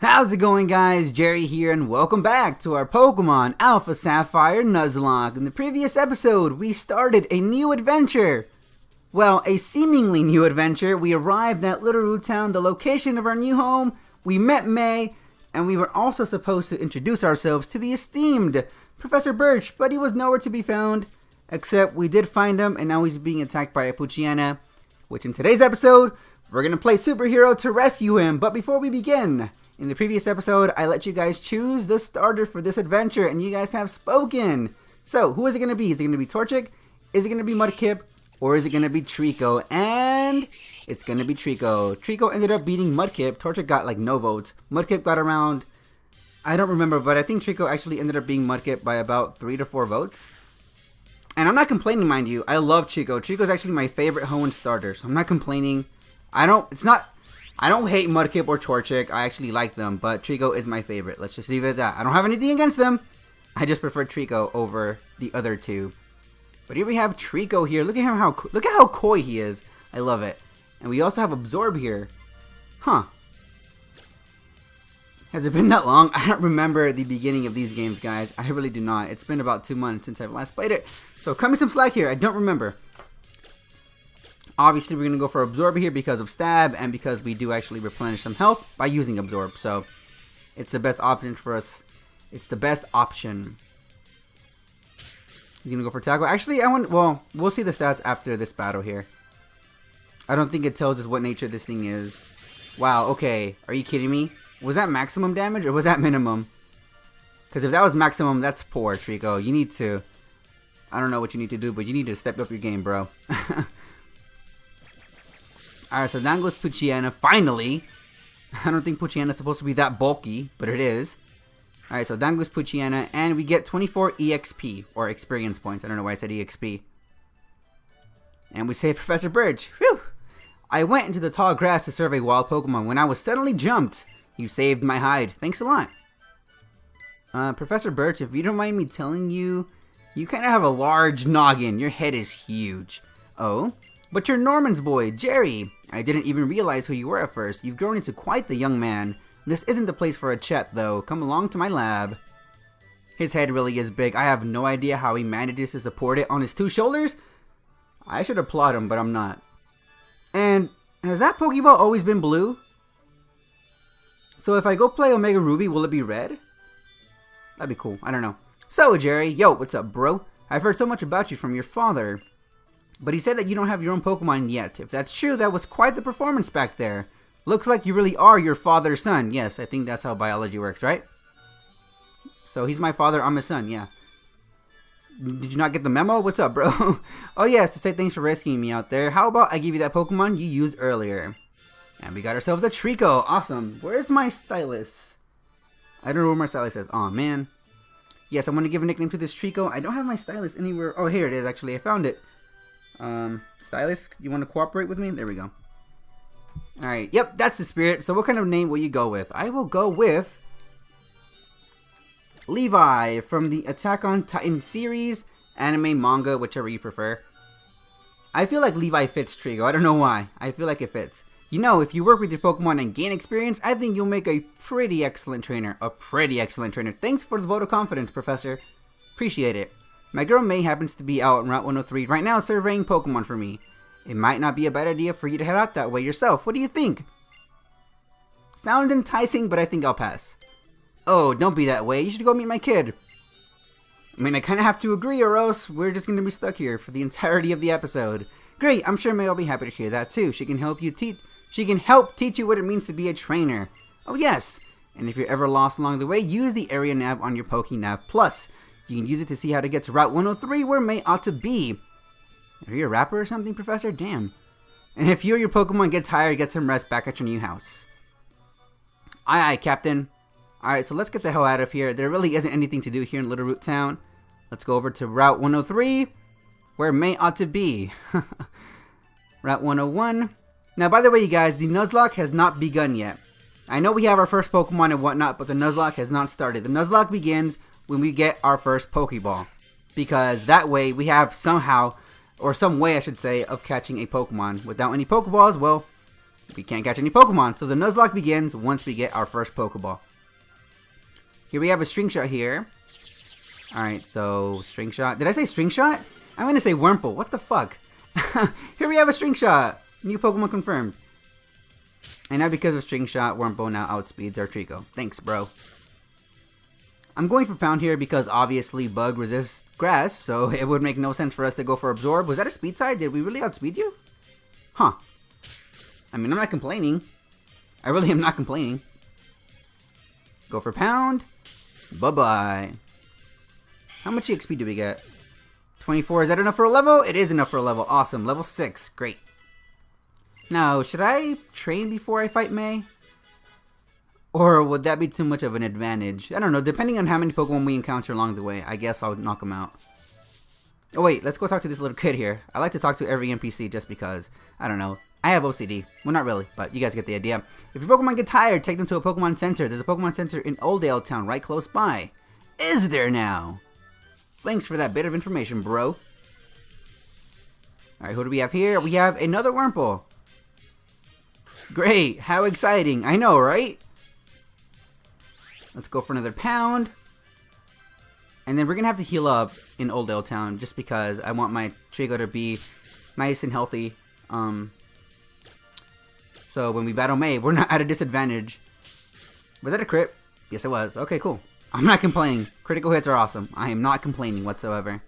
How's it going, guys? Jerry here, and welcome back to our Pokemon Alpha Sapphire Nuzlocke. In the previous episode, we started a new adventure. Well, a seemingly new adventure. We arrived at Little Root Town, the location of our new home. We met May, and we were also supposed to introduce ourselves to the esteemed Professor Birch, but he was nowhere to be found. Except we did find him, and now he's being attacked by a Poochyena, which in today's episode, we're going to play superhero to rescue him. But before we begin, in the previous episode, I let you guys choose the starter for this adventure, and you guys have spoken. So, who is it going to be? Is it going to be Torchic? Is it going to be Mudkip? Or is it going to be Treecko? And it's going to be Treecko. Treecko ended up beating Mudkip. Torchic got like no votes. Mudkip got around, I don't remember, but I think Treecko actually ended up beating Mudkip by about 3 to 4 votes. And I'm not complaining, mind you. I love Treecko. Treecko is actually my favorite Hoenn starter, so I'm not complaining. I don't hate Mudkip or Torchic. I actually like them, but Treecko is my favorite. Let's just leave it at that. I don't have anything against them. I just prefer Treecko over the other two. But here we have Treecko here. Look at him, look at how coy he is. I love it. And we also have Absorb here. Huh. Has it been that long? I don't remember the beginning of these games, guys. I really do not. It's been about 2 months since I've last played it. So cut me some slack here. I don't remember. Obviously, we're going to go for Absorb here because of Stab and because we do actually replenish some health by using Absorb. So it's the best option for us. It's the best option. He's going to go for Tackle. Actually, well, we'll see the stats after this battle here. I don't think it tells us what nature this thing is. Wow, okay. Are you kidding me? Was that maximum damage or was that minimum? Because if that was maximum, that's poor, Treecko. You need to, I don't know what you need to do, but you need to step up your game, bro. Alright, so down goes Poochyena, finally. I don't think Poochyena is supposed to be that bulky, but it is. Alright, so down goes Poochyena, and we get 24 EXP, or experience points. I don't know why I said EXP. And we save Professor Birch. Whew! I went into the tall grass to serve a wild Pokemon when I was suddenly jumped. You saved my hide. Thanks a lot. Professor Birch, if you don't mind me telling you, you kind of have a large noggin. Your head is huge. Oh? But you're Norman's boy, Jerry. I didn't even realize who you were at first. You've grown into quite the young man. This isn't the place for a chat, though. Come along to my lab. His head really is big. I have no idea how he manages to support it on his 2 shoulders. I should applaud him, but I'm not. And has that Pokeball always been blue? So if I go play Omega Ruby, will it be red? That'd be cool. I don't know. So, Jerry. Yo, what's up, bro? I've heard so much about you from your father. But he said that you don't have your own Pokemon yet. If that's true, that was quite the performance back there. Looks like you really are your father's son. Yes, I think that's how biology works, right? So he's my father, I'm his son, yeah. Did you not get the memo? What's up, bro? Oh yes, to say thanks for rescuing me out there. How about I give you that Pokemon you used earlier? And we got ourselves a Treecko. Awesome. Where's my stylus? I don't know where my stylus is. Aw, man. Yes, I'm going to give a nickname to this Treecko. I don't have my stylus anywhere. Oh, here it is, actually. I found it. Stylus, you want to cooperate with me? There we go. Alright, yep, that's the spirit. So what kind of name will you go with? I will go with Levi from the Attack on Titan series, anime, manga, whichever you prefer. I feel like Levi fits Treecko. I don't know why. I feel like it fits. You know, if you work with your Pokemon and gain experience, I think you'll make a pretty excellent trainer. A pretty excellent trainer. Thanks for the vote of confidence, Professor. Appreciate it. My girl May happens to be out on Route 103 right now surveying Pokemon for me. It might not be a bad idea for you to head out that way yourself. What do you think? Sounds enticing, but I think I'll pass. Oh, don't be that way. You should go meet my kid. I mean, I kind of have to agree or else we're just going to be stuck here for the entirety of the episode. Great, I'm sure May will be happy to hear that too. She can help teach you what it means to be a trainer. Oh yes, and if you're ever lost along the way, use the area nav on your PokéNav Plus. You can use it to see how to get to Route 103 where May ought to be. Are you a rapper or something, Professor? Damn. And if you or your Pokemon get tired, get some rest back at your new house. Aye, aye, Captain. Alright, so let's get the hell out of here. There really isn't anything to do here in Little Root Town. Let's go over to Route 103, where May ought to be. Route 101. Now, by the way, you guys, the Nuzlocke has not begun yet. I know we have our first Pokemon and whatnot, but the Nuzlocke has not started. The Nuzlocke begins when we get our first Pokeball. Because that way, we have somehow, or some way I should say, of catching a Pokemon. Without any Pokeballs, well, we can't catch any Pokemon. So the Nuzlocke begins once we get our first Pokeball. Here we have a String Shot here. Alright, so String Shot. Did I say String Shot? I'm going to say Wurmple. What the fuck? Here we have a String Shot. New Pokemon confirmed. And now because of String Shot, Wurmple now outspeeds our Trico. Thanks, bro. I'm going for Pound here because obviously Bug resists Grass, so it would make no sense for us to go for Absorb. Was that a speed side? Did we really outspeed you? Huh. I mean, I'm not complaining. I really am not complaining. Go for Pound. Bye-bye. How much EXP do we get? 24. Is that enough for a level? It is enough for a level. Awesome. Level 6. Great. Now, should I train before I fight May? Or would that be too much of an advantage? I don't know. Depending on how many Pokemon we encounter along the way, I guess I'll knock them out. Oh wait, let's go talk to this little kid here. I like to talk to every NPC just because, I don't know. I have OCD. Well, not really, but you guys get the idea. If your Pokemon get tired, take them to a Pokemon Center. There's a Pokemon Center in Oldale Town right close by. Is there now? Thanks for that bit of information, bro. Alright, who do we have here? We have another Wurmple. Great, how exciting. I know, right? Let's go for another Pound. And then we're going to have to heal up in Oldale Town just because I want my Trico to be nice and healthy. So when we battle May, we're not at a disadvantage. Was that a crit? Yes, it was. Okay, cool. I'm not complaining. Critical hits are awesome. I am not complaining whatsoever.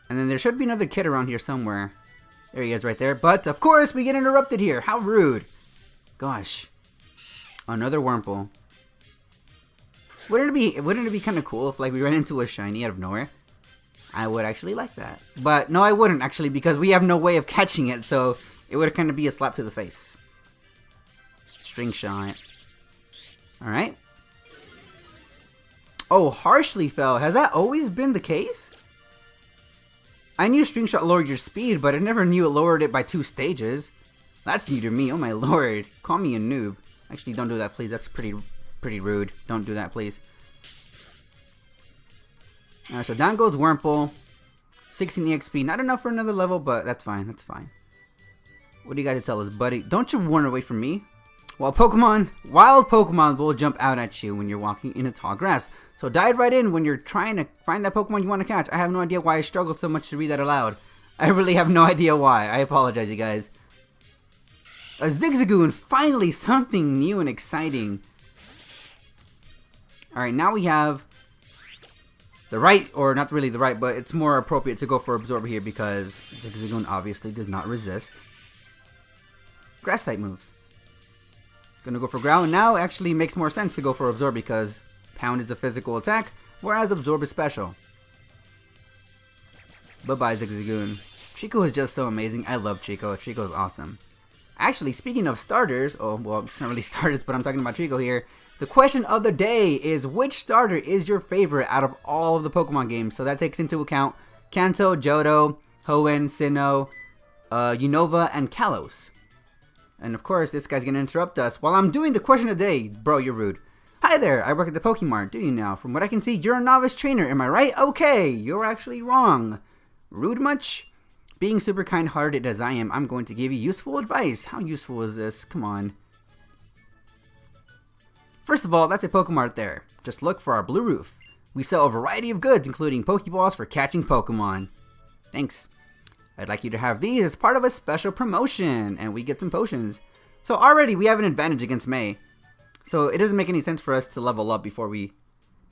And then there should be another kid around here somewhere. There he is right there. But, of course, we get interrupted here. How rude. Gosh. Another Wurmple. Wouldn't it be kind of cool if like we ran into a shiny out of nowhere? I would actually like that. But no, I wouldn't actually because we have no way of catching it. So it would kind of be a slap to the face. String Shot. Alright. Oh, Harshly Fell. Has that always been the case? I knew String Shot lowered your speed, but I never knew it lowered it by 2 stages. That's new to me. Oh my lord. Call me a noob. Actually, don't do that, please. That's pretty rude. Don't do that, please. Alright, so down goes Wurmple. 16 EXP. Not enough for another level, but that's fine. That's fine. What do you got to tell us, buddy? Don't you run away from me. Wild Pokemon will jump out at you when you're walking in a tall grass. So dive right in when you're trying to find that Pokemon you want to catch. I have no idea why I struggled so much to read that aloud. I really have no idea why. I apologize, you guys. A Zigzagoon, finally something new and exciting. Alright, now we have the right, or not really the right, but it's more appropriate to go for Absorb here because Zigzagoon obviously does not resist Grass type moves. Gonna go for Ground. Now actually makes more sense to go for Absorb because Pound is a physical attack, whereas Absorb is special. Bye-bye, Zigzagoon. Trico is just so amazing. I love Trico. Trico is awesome. Actually, speaking of starters, oh, well, it's not really starters, but I'm talking about Trico here. The question of the day is, which starter is your favorite out of all of the Pokemon games? So that takes into account Kanto, Johto, Hoenn, Sinnoh, Unova, and Kalos. And of course, this guy's gonna interrupt us while I'm doing the question of the day. Bro, you're rude. Hi there, I work at the Pokemart. Do you now? From what I can see, you're a novice trainer. Am I right? Okay, you're actually wrong. Rude much? Being super kind-hearted as I am, I'm going to give you useful advice. How useful is this? Come on. First of all, that's a Pokemart there. Just look for our blue roof. We sell a variety of goods, including Pokeballs for catching Pokemon. Thanks. I'd like you to have these as part of a special promotion, and we get some potions. So already we have an advantage against May. So it doesn't make any sense for us to level up before we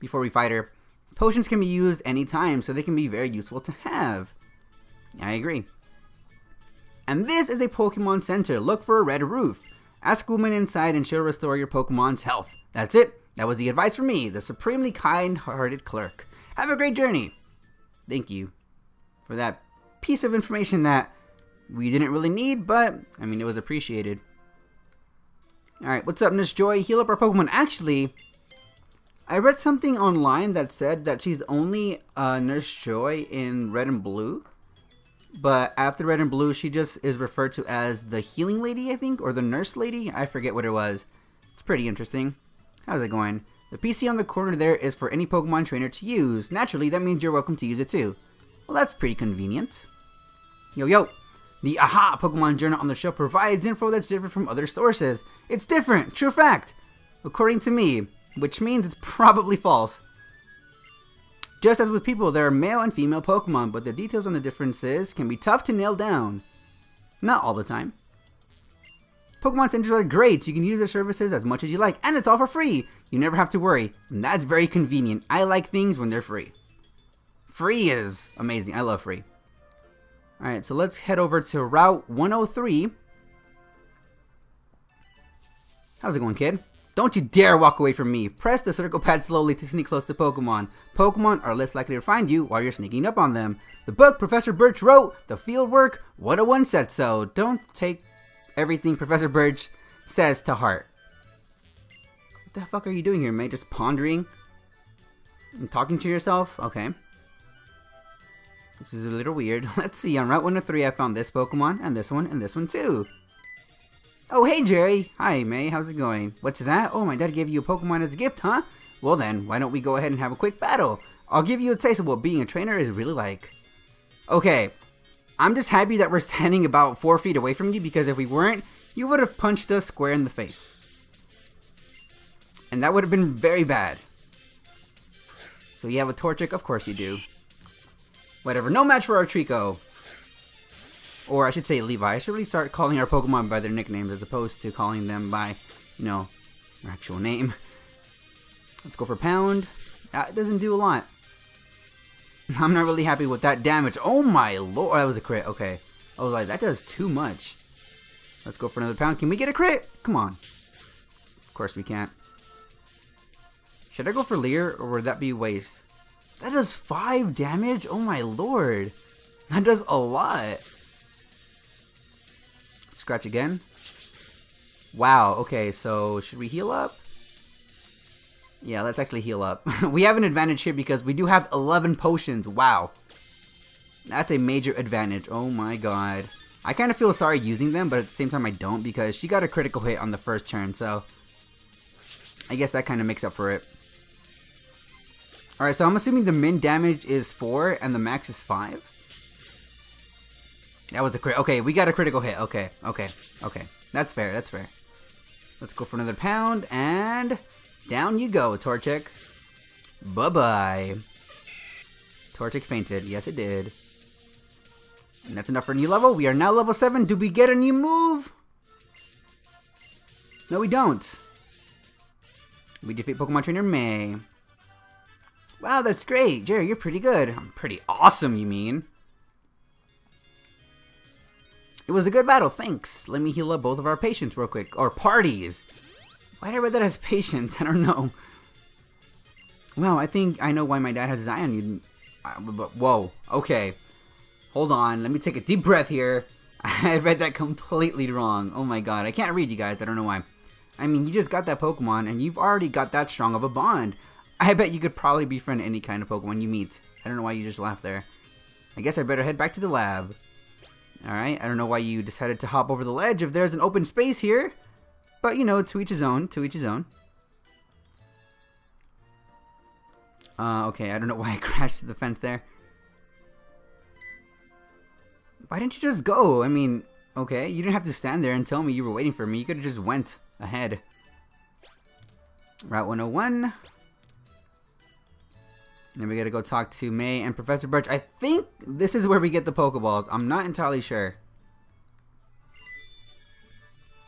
fight her. Potions can be used anytime, so they can be very useful to have. I agree. And this is a Pokemon Center. Look for a red roof. Ask Woman inside and she'll restore your Pokemon's health. That's it. That was the advice from me, the supremely kind-hearted clerk. Have a great journey. Thank you for that piece of information that we didn't really need, but, I mean, it was appreciated. Alright, what's up, Nurse Joy? Heal up our Pokemon. Actually, I read something online that said that she's only Nurse Joy in Red and Blue. But after Red and Blue, she just is referred to as the Healing Lady, I think, or the Nurse Lady. I forget what it was. It's pretty interesting. How's it going? The PC on the corner there is for any Pokemon trainer to use. Naturally, that means you're welcome to use it too. Well, that's pretty convenient. Yo, yo. The AHA Pokemon Journal on the shelf provides info that's different from other sources. It's different, true fact, according to me, which means it's probably false. Just as with people, there are male and female Pokemon, but the details on the differences can be tough to nail down. Not all the time. Pokemon Centers are great. You can use their services as much as you like, and it's all for free. You never have to worry, and that's very convenient. I like things when they're free. Free is amazing. I love free. Alright, so let's head over to Route 103. How's it going, kid? Don't you dare walk away from me. Press the circle pad slowly to sneak close to Pokemon. Pokemon are less likely to find you while you're sneaking up on them. The book Professor Birch wrote, the fieldwork 101 said so. Don't take everything Professor Birch says to heart. What the fuck are you doing here, mate? Just pondering? And talking to yourself? Okay. This is a little weird. Let's see, on Route 103 I found this Pokemon, and this one too. Oh, hey Jerry! Hi May, how's it going? What's that? Oh, my dad gave you a Pokemon as a gift, huh? Well then, why don't we go ahead and have a quick battle? I'll give you a taste of what being a trainer is really like. Okay, I'm just happy that we're standing about 4 feet away from you, because if we weren't, you would have punched us square in the face. And that would have been very bad. So you have a Torchic? Of course you do. Whatever, no match for our Trico. Or I should say Levi. I should really start calling our Pokemon by their nicknames as opposed to calling them by, you know, their actual name. Let's go for Pound. That doesn't do a lot. I'm not really happy with that damage. Oh my lord, that was a crit. Okay. I was like, that does too much. Let's go for another Pound. Can we get a crit? Come on. Of course we can't. Should I go for Leer or would that be waste? That does 5 damage? Oh my lord. That does a lot. Scratch again. Wow, okay, so should we heal up? Yeah, let's actually heal up. We have an advantage here because we do have 11 potions. Wow. That's a major advantage. Oh my god. I kind of feel sorry using them, but at the same time I don't because she got a critical hit on the first turn, so I guess that kind of makes up for it. Alright, so I'm assuming the min damage is 4 and the max is 5. That was a crit. Okay, we got a critical hit. Okay. That's fair, that's fair. Let's go for another Pound, and down you go, Torchic. Bye-bye. Torchic fainted. Yes, it did. And that's enough for a new level. We are now level 7. Do we get a new move? No, we don't. We defeat Pokemon Trainer May. Wow, that's great. Jerry, you're pretty good. I'm pretty awesome, you mean? It was a good battle, thanks. Let me heal up both of our patients real quick. Or parties. Why did I read that as patients? I don't know. Well, I think I know why my dad has his eye on you. Whoa, okay. Hold on, let me take a deep breath here. I read that completely wrong. Oh my god, I can't read, you guys. I don't know why. I mean, you just got that Pokemon, and you've already got that strong of a bond. I bet you could probably befriend any kind of Pokemon you meet. I don't know why you just laughed there. I guess I better head back to the lab. Alright, I don't know why you decided to hop over the ledge if there's an open space here. But, you know, to each his own, to each his own. Okay, I don't know why I crashed to the fence there. Why didn't you just go? I mean, okay, you didn't have to stand there and tell me you were waiting for me. You could have just went ahead. Route 101. Then we gotta go talk to May and Professor Birch. I think this is where we get the Pokeballs. I'm not entirely sure.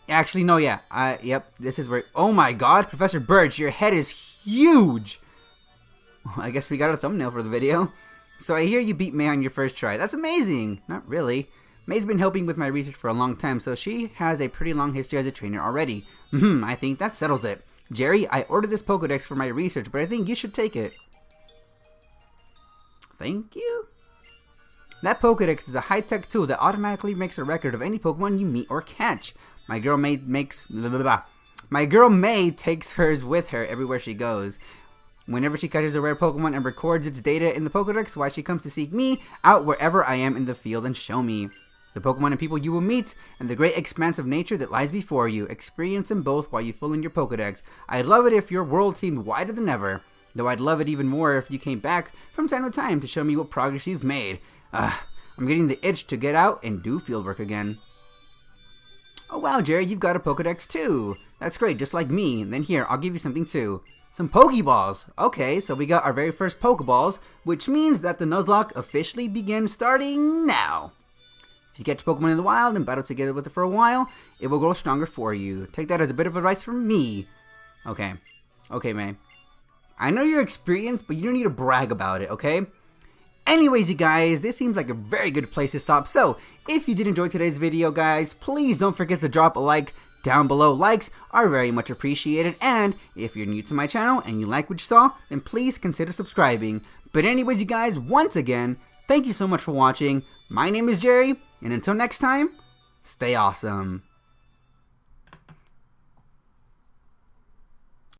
Actually, no, yeah. Yep, this is where... Oh my god, Professor Birch, your head is huge! Well, I guess we got a thumbnail for the video. So I hear you beat May on your first try. That's amazing! Not really. May's been helping with my research for a long time, so she has a pretty long history as a trainer already. I think that settles it. Jerry, I ordered this Pokedex for my research, but I think you should take it. Thank you? That Pokedex is a high-tech tool that automatically makes a record of any Pokemon you meet or catch. My girl May takes hers with her everywhere she goes. Whenever she catches a rare Pokemon and records its data in the Pokedex, why she comes to seek me out wherever I am in the field and show me the Pokemon and people you will meet and the great expanse of nature that lies before you. Experience them both while you fill in your Pokedex. I'd love it if your world seemed wider than ever. Though I'd love it even more if you came back from time to time to show me what progress you've made. I'm getting the itch to get out and do fieldwork again. Oh wow, Jerry, you've got a Pokedex too. That's great, just like me. And then here, I'll give you something too. Some Pokeballs. Okay, so we got our very first Pokeballs, which means that the Nuzlocke officially begins starting now. If you catch Pokemon in the wild and battle together with it for a while, it will grow stronger for you. Take that as a bit of advice from me. Okay. Okay, man. I know you're experienced, but you don't need to brag about it, okay? Anyways, you guys, this seems like a very good place to stop. So, if you did enjoy today's video, guys, please don't forget to drop a like down below. Likes are very much appreciated. And if you're new to my channel and you like what you saw, then please consider subscribing. But anyways, you guys, once again, thank you so much for watching. My name is Jerry, and until next time, stay awesome.